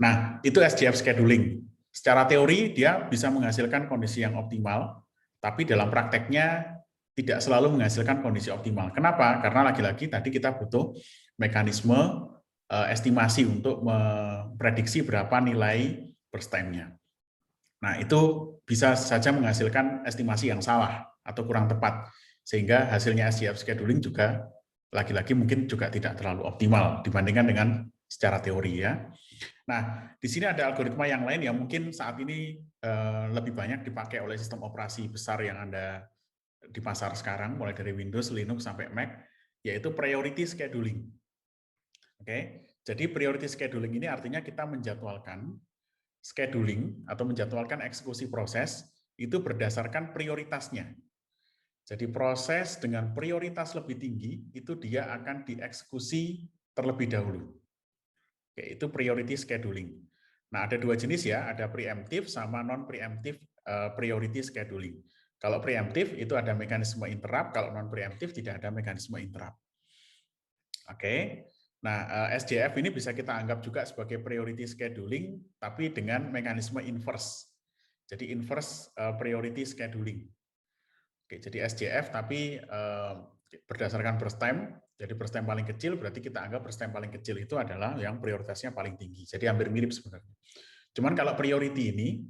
Nah, itu SJF scheduling. Secara teori dia bisa menghasilkan kondisi yang optimal, tapi dalam prakteknya tidak selalu menghasilkan kondisi optimal. Kenapa? Karena lagi-lagi tadi kita butuh mekanisme estimasi untuk memprediksi berapa nilai burst time-nya. Nah, itu bisa saja menghasilkan estimasi yang salah atau kurang tepat, sehingga hasilnya SJF scheduling juga lagi-lagi mungkin juga tidak terlalu optimal dibandingkan dengan secara teori ya. Nah, di sini ada algoritma yang lain yang mungkin saat ini lebih banyak dipakai oleh sistem operasi besar yang ada di pasar sekarang, mulai dari Windows, Linux, sampai Mac, yaitu priority scheduling. Oke, jadi priority scheduling ini artinya kita menjadwalkan scheduling atau menjadwalkan eksekusi proses itu berdasarkan prioritasnya. Jadi proses dengan prioritas lebih tinggi itu dia akan dieksekusi terlebih dahulu. Oke, itu priority scheduling. Nah, ada dua jenis ya, ada preemptive sama non-preemptive priority scheduling. Kalau preemptive itu ada mekanisme interrupt, kalau non-preemptive tidak ada mekanisme interrupt. Oke, nah SJF ini bisa kita anggap juga sebagai priority scheduling, tapi dengan mekanisme inverse. Jadi inverse priority scheduling. Oke, jadi SJF tapi berdasarkan burst time, jadi burst time paling kecil berarti kita anggap burst time paling kecil itu adalah yang prioritasnya paling tinggi. Jadi hampir mirip sebenarnya. Cuman kalau priority ini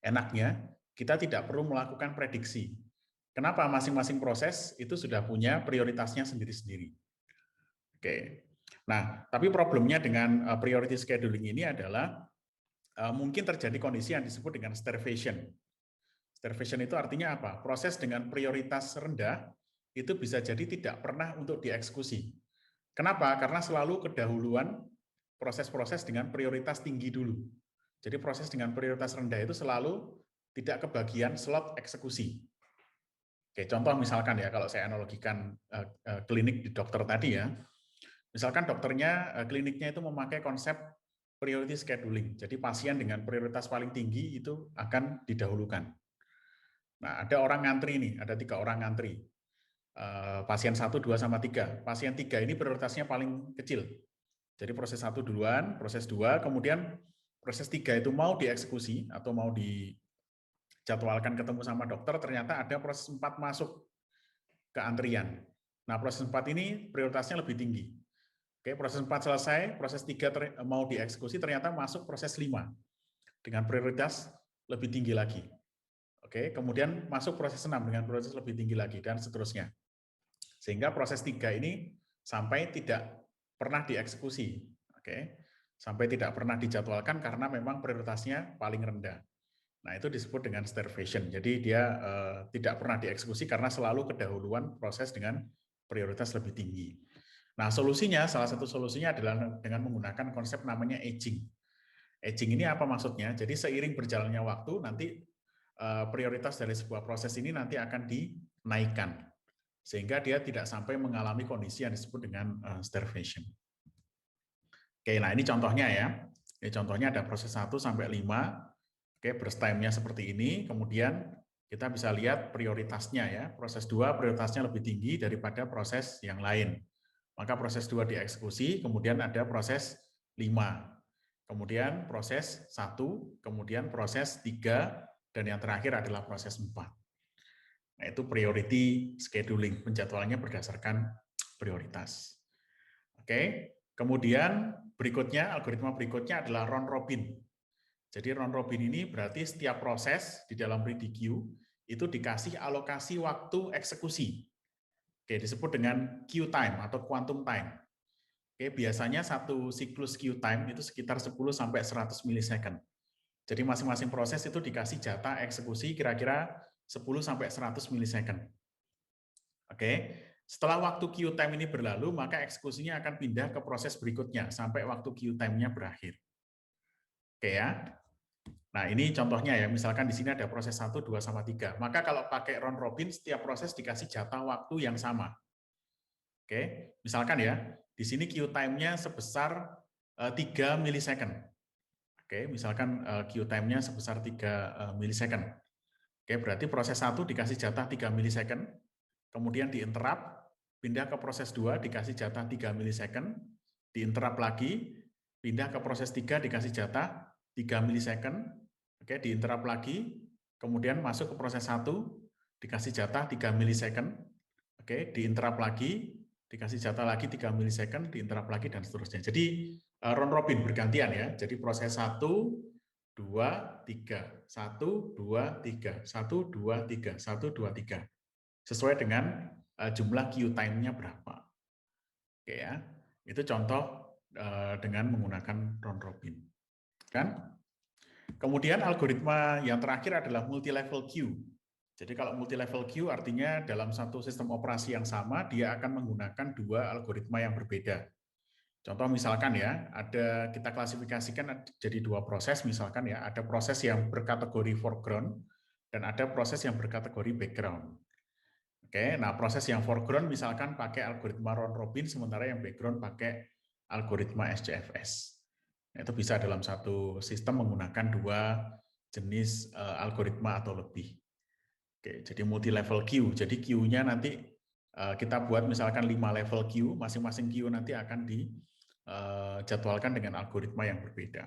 enaknya kita tidak perlu melakukan prediksi. Kenapa? Masing-masing proses itu sudah punya prioritasnya sendiri-sendiri. Oke. Nah, tapi problemnya dengan priority scheduling ini adalah mungkin terjadi kondisi yang disebut dengan starvation. Starvation itu artinya apa? Proses dengan prioritas rendah itu bisa jadi tidak pernah untuk dieksekusi. Kenapa? Karena selalu kedahuluan proses-proses dengan prioritas tinggi dulu. Jadi proses dengan prioritas rendah itu selalu tidak kebagian slot eksekusi. Oke, contoh misalkan ya, kalau saya analogikan klinik di dokter tadi ya, misalkan dokternya, kliniknya itu memakai konsep priority scheduling. Jadi pasien dengan prioritas paling tinggi itu akan didahulukan. Nah, ada orang ngantri nih, ada 3 orang ngantri. Pasien 1, 2, sama 3. Pasien 3 ini prioritasnya paling kecil. Jadi proses 1 duluan, proses 2, kemudian proses 3 itu mau dieksekusi atau mau dijadwalkan ketemu sama dokter, ternyata ada proses 4 masuk ke antrian. Nah, proses 4 ini prioritasnya lebih tinggi. Oke, proses 4 selesai, proses 3 mau dieksekusi, ternyata masuk proses 5 dengan prioritas lebih tinggi lagi. Oke, kemudian masuk proses 6 dengan prioritas lebih tinggi lagi, dan seterusnya. Sehingga proses 3 ini sampai tidak pernah dieksekusi. Oke, sampai tidak pernah dijadwalkan karena memang prioritasnya paling rendah. Nah, itu disebut dengan starvation. Jadi dia tidak pernah dieksekusi karena selalu kedahuluan proses dengan prioritas lebih tinggi. Nah, solusinya, salah satu solusinya adalah dengan menggunakan konsep namanya aging. Aging ini apa maksudnya? Jadi seiring berjalannya waktu, nanti prioritas dari sebuah proses ini nanti akan dinaikkan. Sehingga dia tidak sampai mengalami kondisi yang disebut dengan starvation. Oke, nah ini contohnya ya. Ini contohnya ada proses 1 sampai 5. Oke, burst time-nya seperti ini. Kemudian kita bisa lihat prioritasnya ya. Proses 2 prioritasnya lebih tinggi daripada proses yang lain. Maka proses 2 dieksekusi, kemudian ada proses 5. Kemudian proses 1, kemudian proses 3, dan yang terakhir adalah proses 4. Nah, itu priority scheduling, penjadwalannya berdasarkan prioritas. Oke, kemudian berikutnya, algoritma berikutnya adalah round robin. Jadi round robin ini berarti setiap proses di dalam PDQ itu dikasih alokasi waktu eksekusi. Oke, disebut dengan queue time atau quantum time. Oke, biasanya satu siklus queue time itu sekitar 10 sampai 100 milisecond. Jadi masing-masing proses itu dikasih jatah eksekusi kira-kira 10 sampai 100 milisecond. Oke, setelah waktu queue time ini berlalu, maka eksekusinya akan pindah ke proses berikutnya sampai waktu queue time-nya berakhir. Oke ya. Nah, ini contohnya ya, misalkan di sini ada proses 1, 2, sama 3. Maka kalau pakai round robin, setiap proses dikasih jatah waktu yang sama. Oke, misalkan ya, di sini queue time-nya sebesar 3 milisecond. Oke, misalkan queue time-nya sebesar 3 milisecond. Oke, berarti proses 1 dikasih jatah 3 milisecond, kemudian diinterrupt, pindah ke proses 2, dikasih jatah 3 milisecond, diinterrupt lagi, pindah ke proses 3 dikasih jatah 3 milisecond, oke, diinterrupt lagi, kemudian masuk ke proses 1, dikasih jatah 3 milisecond, oke, diinterrupt lagi, dikasih jatah lagi 3 milisecond, diinterrupt lagi, dan seterusnya. Jadi round robin bergantian ya, jadi proses 1, 2, 3, 1, 2, 3, 1, 2, 3, 1, 2, 3. Sesuai dengan jumlah queue time-nya berapa. Oke ya, itu contoh dengan menggunakan round robin. Kan? Kemudian algoritma yang terakhir adalah multi-level queue. Jadi kalau multi-level queue artinya dalam satu sistem operasi yang sama, dia akan menggunakan dua algoritma yang berbeda. Contoh misalkan ya, kita klasifikasikan jadi dua proses, misalkan ya, ada proses yang berkategori foreground dan ada proses yang berkategori background. Oke, nah proses yang foreground misalkan pakai algoritma round robin, sementara yang background pakai algoritma SCFS. Nah, itu bisa dalam satu sistem menggunakan dua jenis algoritma atau lebih. Oke, jadi multi level queue. Jadi queue-nya nanti kita buat misalkan 5 level queue, masing-masing queue nanti akan dijadwalkan dengan algoritma yang berbeda.